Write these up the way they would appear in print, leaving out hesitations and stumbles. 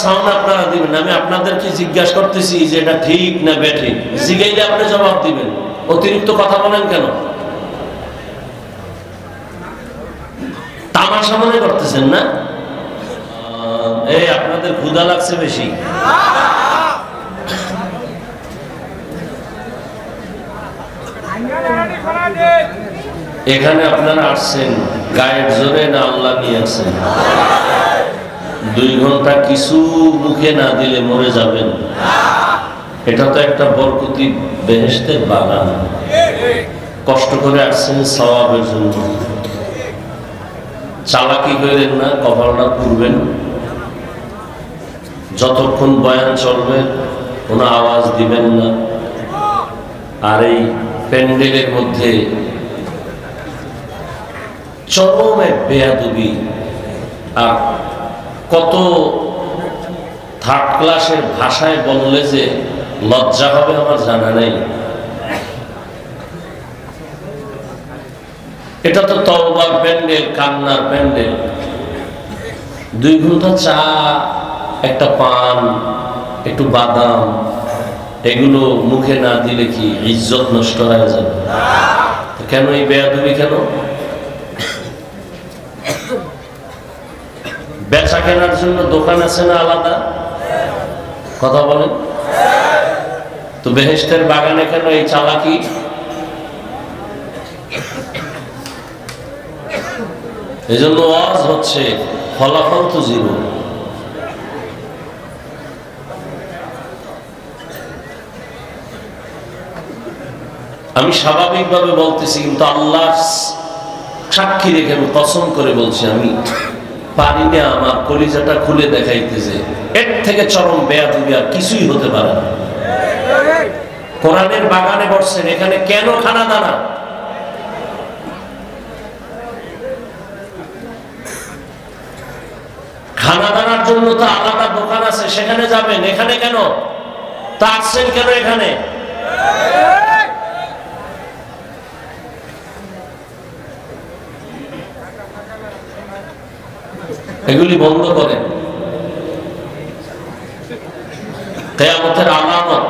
Sound আপনারা দিবেন, আমি আপনাদেরকে জিজ্ঞাসা করতেছি যে এটা ঠিক না বেঠিক, জিজ্ঞাইলে আপনি জবাব দিবেন। অতিরিক্ত কথা বলেন কেন? তামাশা মনে করতেছেন না? এই আপনাদের ক্ষুধা লাগছে বেশি। এখানে আপনারা আসছেন গায়ের জোরে না আল্লাহ নিয়ে আসছেন? 2 ঘন্টা কিছু মুখে না দিলে মরে যাবেন। এটা তো একটা বরকতি বেহেশতের বাগান। কষ্ট করে আসছেন সওয়াবের জন্য। চালাকি করেন না, কপালটা পুড়বেন। যতক্ষণ বয়ান চলবে কোনো আওয়াজ দিবেন না। আর এই প্যান্ডেলের মধ্যে চরম এক বেয়াদবি, আর কত থার্ড ক্লাসের ভাষায় বললে যে লজ্জা হবে আমার জানা নেই। এটা তো তওবার প্যান্ডেল, কান্নার প্যান্ডেল। 2 ঘন্টা চা, একটা পান, একটু বাদাম, এগুলো মুখে না দিলে কি ইজ্জত নষ্ট হয়ে যাবে? কেন এই বেয়াদবি? কেন? বেচা কেনার জন্য দোকান আছে না আলাদা? কথা বলেন তো। বেহেশতের বাগানে কেন এই চালাকি? এই জন্য ওয়াজ হচ্ছে, ফলাফল তো 0। আমি স্বাভাবিকভাবে বলতেছি, কিন্তু আল্লাহ সাক্ষী রেখে আমি কসম করে বলছি, আমি পারি না আমার কলিজাটা খুলে দেখাইতেছে। এর থেকে চরম বেয়াদবি আর কিছুই হতে পারে না। কোরআনের বাগানে বসছেন, এখানে কেন খানা দানা? খানা দানার জন্য তো আলাদা দোকান আছে, সেখানে যাবেন। এখানে কেন? তা আসছেন কেন এখানে? এগুলি বন্ধ করেন। কিয়ামতের আলামত,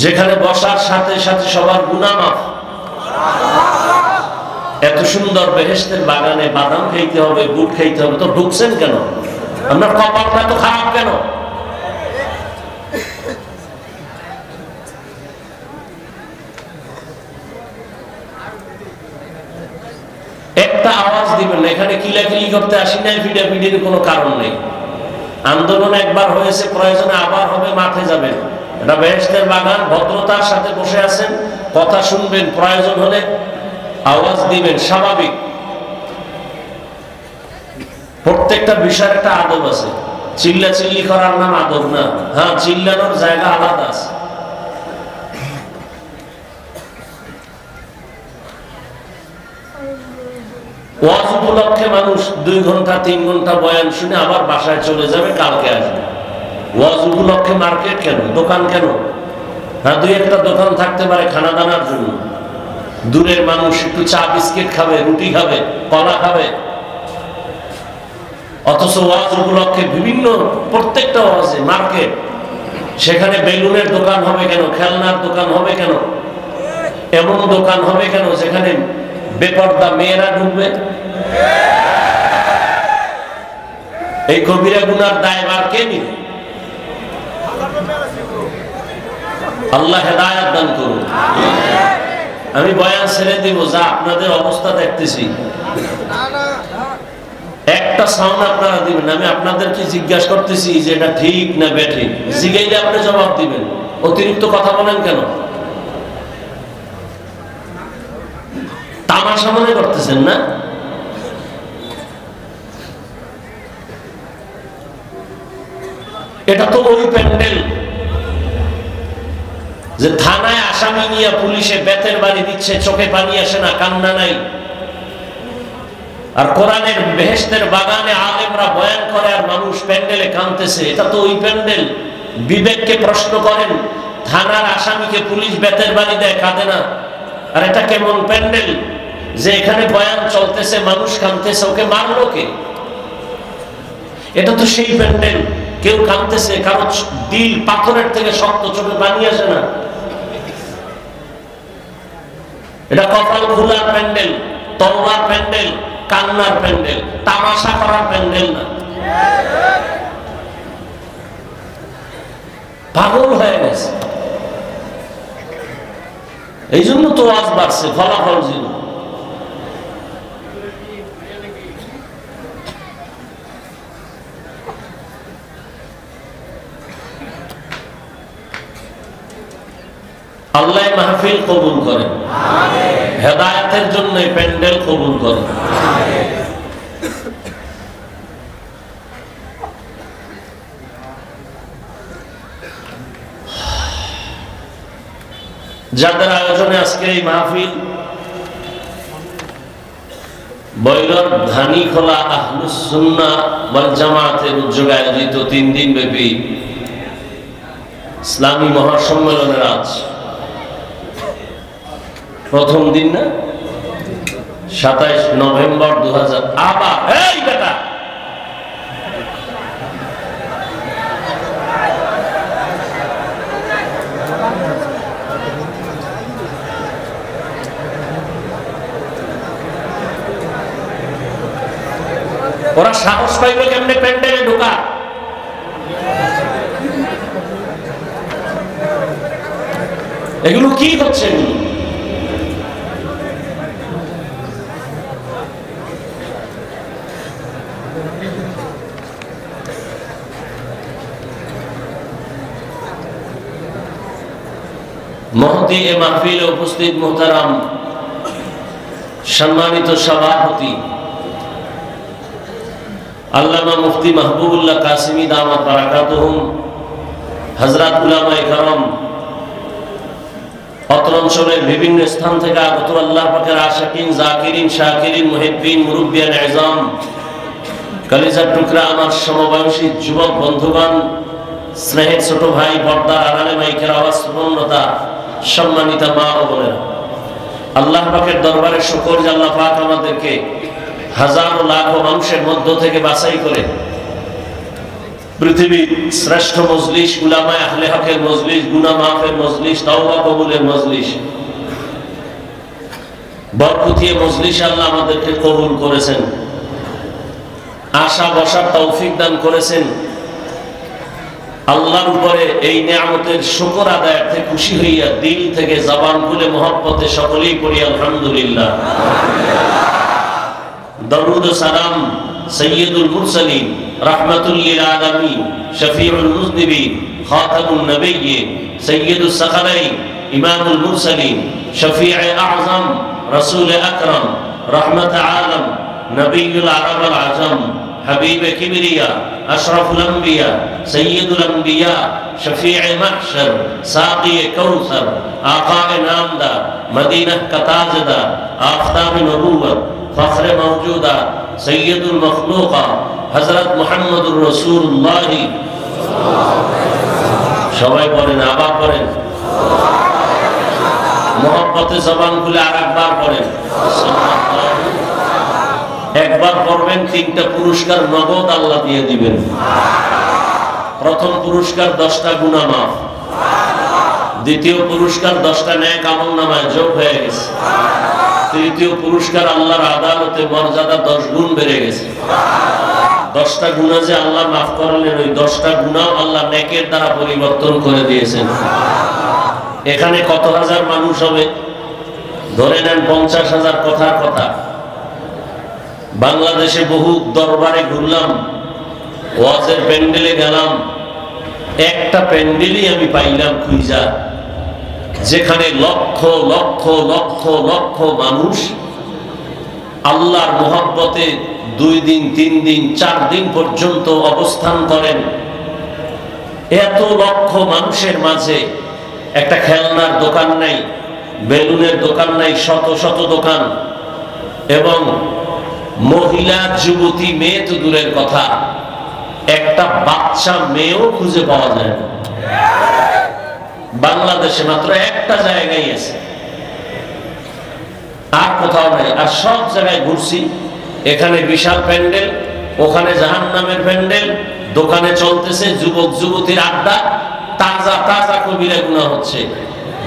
যেখানে বসার সাথে সাথে সবার গুনাহ মাফ। এত সুন্দর বেহেশতের বাগানে বাদাম খাইতে হবে, গুড় খাইতে হবে, তো ঢুকছেন কেন? আপনার কপালটা তো খারাপ কেন? একটা আওয়াজ দিবেন না। এখানে কিলাকিলি করতে আসি নাই, ফিডাফিডির কোনো কারণ নেই। আন্দোলন একবার হয়েছে, প্রয়োজনে আবার হবে, মাঠে যাবেন। এটা বেহেশতের বাগান, ভদ্রতার সাথে বসে আছেন, কথা শুনবেন, প্রয়োজন হলে আওয়াজ দিবেন, স্বাভাবিক। প্রত্যেকটা বিষয়ের একটা আদব আছে। চিল্লাচিল্লি করার নাম আদব না। হ্যাঁ, চিল্লানোর জায়গা আলাদা আছে। ওয়াজ উপলক্ষে মানুষ 2 ঘন্টা 3 ঘন্টা বয়ান শুনে আবার বাসায় চলে যাবে, কালকে আসবে। ওয়াজ উপলক্ষে মার্কেট কেন, দোকান কেন? হ্যাঁ, 2-1টা দোকান থাকতে পারে খানা দানার জন্য। দূরের মানুষ একটু চা বিস্কিট খাবে, রুটি খাবে, কলা খাবে। অথচ ওয়াজ উপলক্ষে বিভিন্ন প্রত্যেকটা ওয়াজে মার্কেট। সেখানে বেলুনের দোকান হবে কেন? খেলনার দোকান হবে কেন? এমন দোকান হবে কেন যেখানে বেপরদা মেয়েরা ঢুকবে? এই কবিরা গুনার দায়ভার কে নিবে? আল্লাহ হেদায়েত দান করুন। আমি বয়ান ছেড়ে দিব, যা আপনাদের অবস্থা দেখতেছি। একটা সাউন্ড আপনারা দিবেন, আমি আপনাদেরকে জিজ্ঞাসা করতেছি যে এটা ঠিক না বেঠিক, জিজ্ঞাইলে আপনি জবাব দিবেন। অতিরিক্ত কথা বলেন কেন? তামাশা মনে করতেছেন না? এটা তো ওই প্যান্ডেল যে থানায় আসামি নিয়ে পুলিশে বেতের বাড়ি দিচ্ছে, চোখে পানি আসে না, কান্না নাই। আর কোরআনের বেহেশতের বাগানে আলেমরা বয়ান করে আর মানুষ প্যান্ডেলে কাঁদতেছে। এটা তো ওই প্যান্ডেল। বিবেককে প্রশ্ন করেন, থানার আসামিকে পুলিশ বেতের বাড়ি দেয়, কাঁদে না। আর এটা কেমন প্যান্ডেল যে এখানে বয়ান চলতেছে, মানুষ কাঁদতেছে, ওকে মারলো কে? এটা তো সেই প্যান্ডেল, কেউ কাঁদতেছে, কারো দিল পাথরের থেকে শক্ত, চোখে পানি আসে না। এটা কপাল খোলার প্যান্ডেল, তওবার প্যান্ডেল, কান্নার প্যান্ডেল, তামাশা করার প্যান্ডেল না। পাগল হয়ে গেছে। এই জন্য তো আজ বাড়ছে, ফলাফল ছিল। আল্লাহ মাহফিল কবুল করেন, হেদায়েতের জন্য প্যান্ডেল কবুল করেন। যাদের আয়োজনে আজকে এই মাহফিল, বৈরব ধানীখোলা আহলুস সুন্নাহ ওয়াল জামাতের উদ্যোগে আয়োজিত 3 দিন ব্যাপী ইসলামী মহাসম্মেলনের আজ প্রথম দিন না, 27 নভেম্বর 2000। আবার এই বেটা ওরা সাহস পাইবে কেমনে প্যান্ডেলে ঢোকা? এগুলো কি হচ্ছে? মহতি এ মাহফিলে উপস্থিত মুহতারাম সম্মানিত সভাপতি আল্লামা মুফতি মাহবুবুল্লাহ কাসিমি দামাত বারাকাতুহুম, হযরত উলামায়ে কেরাম, অত্র অঞ্চলের বিভিন্ন স্থান থেকে আগত আল্লাহ পাকের আশিকিন, জাকিরিন, শাকিরিন, মুহিব্বিন, মুরব্বিয়ান ইজাম, কলিজার টুকরা আমার সমবয়সী যুবক বন্ধুগণ, স্নেহের ছোট ভাই, পর্দার আড়ালে মাইকের আওয়াজ শ্রবণতা, সম্মানিত মা ও বোনেরা, আল্লাহ পাকের দরবারে শুকর যে আল্লাহ পাক আমাদেরকে হাজারো লাখো মানুষের মধ্য থেকে বাছাই করে পৃথিবীর শ্রেষ্ঠ মজলিস, উলামায়ে আহলে হকের মজলিস, গুনাহ মাফের মজলিস, তাওবা কবুলের মজলিস, বরকতিয়ে মজলিস আল্লাহ আমাদেরকে কবুল করেছেন, আশা বসার তৌফিক দান করেছেন। আল্লাহর উপরে এই নিয়ামতের শুকর আদায়ার্থে খুশি হইয়া দিল থেকে জবান খুলে মহব্বতে সকলেই পড়ি আলহামদুলিল্লাহ। দরুদ ও সালাম সৈয়দুল মুরসালিন, রাহমাতুল লিল আলামিন, শফিউল মুজনিবিন, খাতামুন নবিয়্যিন, সৈয়দুস সাকালাইন, ইমামুল মুরসালিন, শফিয়ে আযম, রাসূল আকরাম, রাহমাত আলম, নবিয়ুল আরব ওয়াল আজম, হাবিবে কিবরিয়া, আশরাফুল আম্বিয়া, সৈয়দুল আম্বিয়া, শফিয়ে মাহশর, সাকিয়ে কাউসার, আকায়ে নামদার, মদিনা কা তাজদার, আফতাবে নবুওয়ত, ফখরে মওজুদা, সৈয়দুল মখলুকা, হযরত মুহাম্মদুর রাসূলুল্লাহ। সবাই বলেন, আবার পড়েন, মহব্বতে জবান খুলে আরেকবার পড়েন। একবার পড়বেন, 3টা পুরস্কার নগদ আল্লাহ দিয়ে দিবেন। প্রথম পুরস্কার 10টা গুনাহ মাফ, দ্বিতীয় পুরস্কার 10টা নেক আমলনামায় যোগ হয়ে গেছে, তৃতীয় পুরস্কার আল্লাহর আদালতে মর্যাদা 10 গুণ বেড়ে গেছে। 10টা গুনাহ যে আল্লাহ মাফ করলেন, ওই 10টা গুনাহ আল্লাহ নেকের দ্বারা পরিবর্তন করে দিয়েছেন। এখানে কত হাজার মানুষ হবে? ধরে নেন 50,000 কথার কথা। বাংলাদেশে বহু দরবারে ঘুরলাম, ওয়াজের প্যান্ডেলে গেলাম, একটা প্যান্ডেলই আমি পাইলাম খুঁজা, যেখানে লক্ষ লক্ষ লক্ষ লক্ষ মানুষ আল্লাহর মহব্বতে 2 দিন 3 দিন 4 দিন পর্যন্ত অবস্থান করেন। এত লক্ষ মানুষের মাঝে একটা খেলনার দোকান নাই, বেলুনের দোকান নাই, শত শত দোকান, এবং মহিলা যুবতী মেয়ে তো দূরের কথা, একটা বাচ্চা মেয়েও খুঁজে পাওয়া যায় না। বাংলাদেশে মাত্র একটা জায়গায় আছে, আর কোথাও নাই। আর সব জায়গায় ঘুরছি, এখানে বিশাল প্যান্ডেল, ওখানে জাহান্নামের প্যান্ডেল, দোকানে চলতেছে যুবক যুবতীর আড্ডা, তাজা তাজা কবিরা গুনাহ হচ্ছে।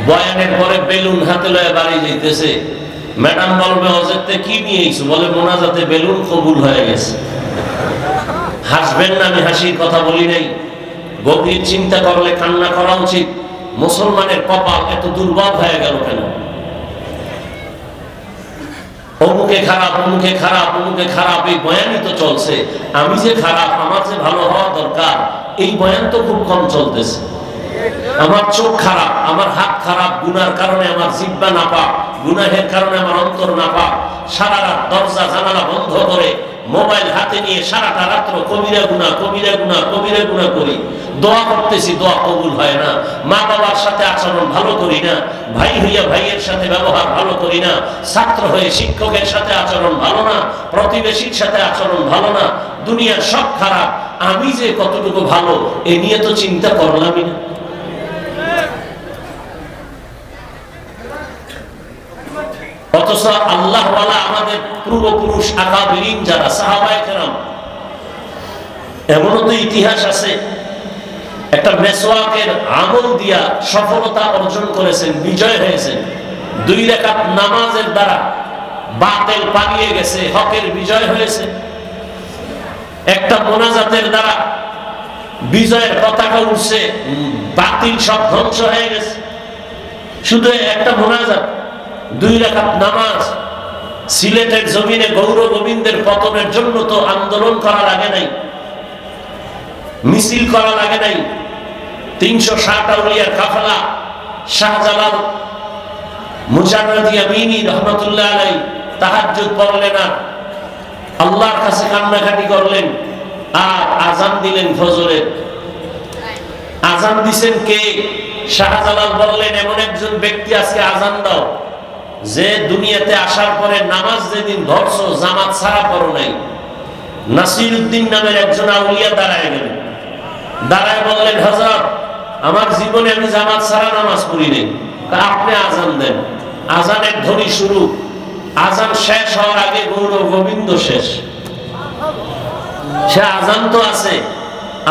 বয়ানের পরে বেলুন হাতে লয়ে বাড়ি যাইতেছে, ম্যাডাম বলবে অজেতে কি নিয়ে এসো, বলে মোনাজাতে বেলুন কবুল হয়ে গেছে। হাসবেন না, আমি হাসির কথা বলি নাই। গভীর চিন্তা করলে কান্না করা উচিত। মুসলমানের কপাল এত দুর্বল হয়ে গেল কেন? অমুকে খারাপ, অমুকে খারাপ, অমুকে খারাপ, এই বয়ানই তো চলছে। আমি যে খারাপ, আমার যে ভালো হওয়া দরকার, এই বয়ান তো খুব কম চলতেছে। আমার চোখ খারাপ, আমার হাত খারাপ, গুনার কারণে আমার জিহ্বা নাপাক, গুনাহের কারণে আমার অন্তর নাপাক। সারা রাত দরজা জানালা বন্ধ করে মোবাইল হাতে নিয়ে সারাটা রাত্র কবিরা গুনাহ, কবিরা গুনাহ, কবিরা গুনাহ করি। দোয়া করতেছি, দোয়া কবুল হয় না। মা বাবার সাথে আচরণ ভালো করি না, ভাই হইয়া ভাইয়ের সাথে ব্যবহার ভালো করি না, ছাত্র হয়ে শিক্ষকের সাথে আচরণ ভালো না, প্রতিবেশীর সাথে আচরণ ভালো না। দুনিয়ার সব খারাপ, আমি যে কতটুকু ভালো এ নিয়ে তো চিন্তা করলামই না। অথচ আল্লাহওয়ালা আমাদের পূর্বপুরুষ আকাবিরিন যারা সাহাবায়ে কেরাম, এমনও তো ইতিহাস আছে, একটা মেসওয়াকের আমল দিয়া সফলতা অর্জন করেছেন, বিজয় হয়েছেন। 2 রাকাত নামাজের দ্বারা বাতিল পালিয়ে গেছে, হকের বিজয় হয়েছে। একটা মোনাজাতের দ্বারা বিজয়ের পতাকা উঠছে, বাতিল সব ধ্বংস হয়ে গেছে। শুধু একটা মোনাজাত, 2 রাকাত নামাজ। সিলেটের জমিনে গৌর গোবিন্দের পতনের জন্য তো আন্দোলন করা লাগে নাই, মিছিল করা লাগে নাই। 360 আউলিয়ার কাফেলা, শাহজালাল মুজাররদ ইয়ামিনী রহমাতুল্লাহ আলাইহি তাহাজ্জুদ পড়লেন আর আল্লাহর কাছে কান্নাকাটি করলেন, আর আযান দিলেন ফজরের। আযান দিছেন কে? শাহজালাল বললেন, এমন একজন ব্যক্তি আজকে আযান দাও যে দুনিয়াতে আসার পরে নামাজ যেদিন ধরছো জামাত ছাড়া পড়ো নাই। নাসিরউদ্দিন নামের একজন আউলিয়া দাঁড়ায় গেলেন, দাঁড়ায় বললেন, হযরত, আমার জীবনে আমি জামাত ছাড়া নামাজ পড়ি নাই, আপনি আযান দেন। আযানের ধ্বনি শুরু, আযান শেষ হওয়ার আগে গৌর গোবিন্দ শেষ। সে আযান তো আছে,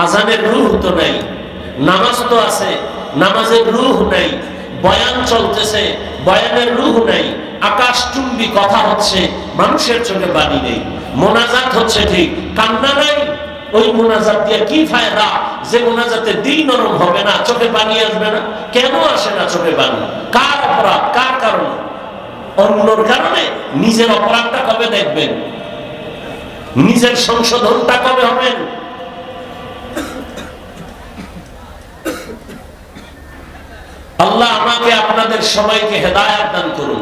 আযানের রূহ তো নাই। নামাজ তো আছে, নামাজের রূহ নাই। বয়ান চলতেছে, বয়ানের রূহ নাই। আকাশচুম্বী কথা হচ্ছে, মানুষের চোখে বাণী নেই। মোনাজাত হচ্ছে ঠিক, কান্না নাই। ওই মোনাজাত দিয়ে কি ফায়দা যে মোনাজাতে দিল নরম হবে না, চোখে পানি আসবে না? কেন আসে না চোখে পানি? কার অপরাধ, কার কারণে? অন্যর কারণে। নিজের অপরাধটা কবে দেখবেন? নিজের সংশোধনটা কবে হবেন? আল্লাহ আমাকে আপনাদের সবাইকে হেদায়েত দান করুন।